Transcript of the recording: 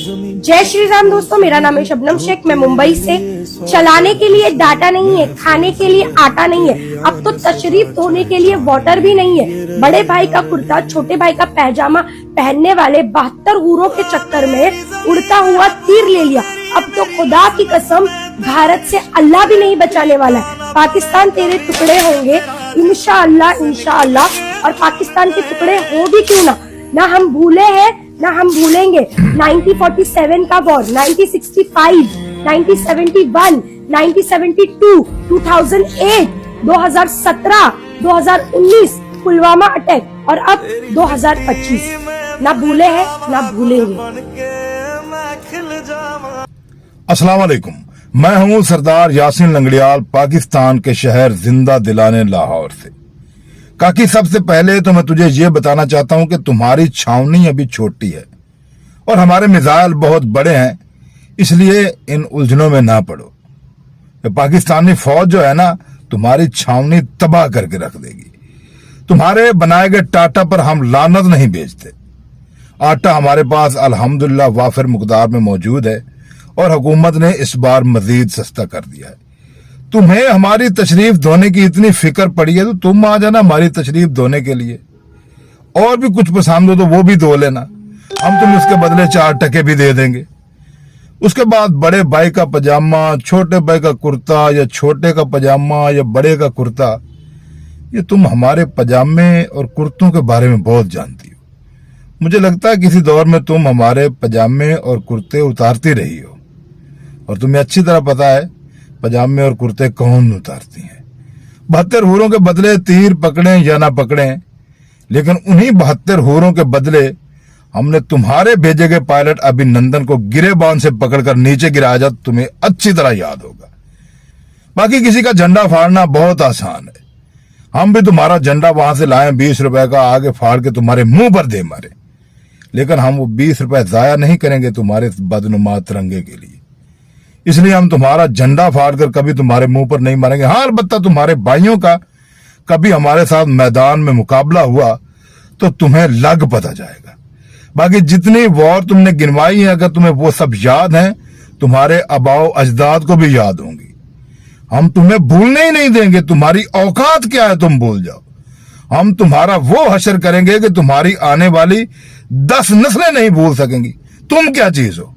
जय श्री राम दोस्तों, मेरा नाम है शबनम शेख। मैं मुंबई से। चलाने के लिए डाटा नहीं है, खाने के लिए आटा नहीं है, अब तो तशरीफ धोने के लिए वाटर भी नहीं है। बड़े भाई का कुर्ता, छोटे भाई का पैजामा पहनने वाले 72 हूरों के चक्कर में उड़ता हुआ तीर ले लिया। अब तो खुदा की कसम भारत से अल्लाह भी नहीं बचाने वाला है। पाकिस्तान तेरे टुकड़े होंगे इंशाअल्लाह इंशाअल्लाह, और पाकिस्तान के टुकड़े हो भी क्यों ना हम भूले हैं ना हम भूलेंगे। 1947 का वॉर, 1965, 1971, 1972, 2008, 2017, 2019 पुलवामा अटैक और अब 2025। ना भूले हैं ना भूलेंगे। अस्सलाम वालेकुम, मैं हूं सरदार यासीन लंगड़ियाल, पाकिस्तान के शहर जिंदा दिलाने लाहौर से। काकी, सबसे पहले तो मैं तुझे ये बताना चाहता हूं कि तुम्हारी छावनी अभी छोटी है और हमारे मिसाइल बहुत बड़े हैं, इसलिए इन उलझनों में ना पड़ो। ये पाकिस्तानी फौज जो है ना, तुम्हारी छावनी तबाह करके रख देगी। तुम्हारे बनाए गए टाटा पर हम लानत नहीं बेचते। आटा हमारे पास अल्हम्दुलिल्लाह वाफिर मुकदार में मौजूद है और हुकूमत ने इस बार मजीद सस्ता कर दिया है। तुम्हें हमारी तशरीफ धोने की इतनी फिक्र पड़ी है तो तुम आ जाना हमारी तशरीफ धोने के लिए। और भी कुछ पसंद हो तो वो भी धो लेना, हम तुम्हें उसके बदले 4 टके भी दे देंगे। उसके बाद बड़े भाई का पजामा, छोटे भाई का कुर्ता, या छोटे का पजामा या बड़े का कुर्ता, ये तुम हमारे पजामे और कुर्तों के बारे में बहुत जानती हो। मुझे लगता है किसी दौर में तुम हमारे पजामे और कुर्ते उतारती रही हो, और तुम्हें अच्छी तरह पता है पजामे और कुर्ते कौन उतारती हैं। 72 हूरों के बदले तीर पकड़े या ना पकड़े, लेकिन उन्हीं 72 हूरों के बदले हमने तुम्हारे भेजे गए पायलट अभिनंदन को गिरेबान से पकड़कर नीचे गिराया जा, तुम्हें अच्छी तरह याद होगा। बाकी किसी का झंडा फाड़ना बहुत आसान है, हम भी तुम्हारा झंडा वहां से लाए 20 रुपए का, आगे फाड़ के तुम्हारे मुंह पर दे मारे, लेकिन हम वो 20 रुपए जाया नहीं करेंगे तुम्हारे बदनुमा तिरंगे के लिए। इसलिए हम तुम्हारा झंडा फाड़कर कभी तुम्हारे मुंह पर नहीं मारेंगे। हाँ, अलबत्ता तुम्हारे भाइयों का कभी हमारे साथ मैदान में मुकाबला हुआ तो तुम्हें लग पता जाएगा। बाकी जितनी वॉर तुमने गिनवाई है, अगर तुम्हें वो सब याद हैं, तुम्हारे आबाओ अजदाद को भी याद होंगी। हम तुम्हें भूलने ही नहीं देंगे। तुम्हारी औकात क्या है तुम भूल जाओ। हम तुम्हारा वो हशर करेंगे कि तुम्हारी आने वाली 10 नस्लें नहीं भूल सकेंगी तुम क्या चीज हो।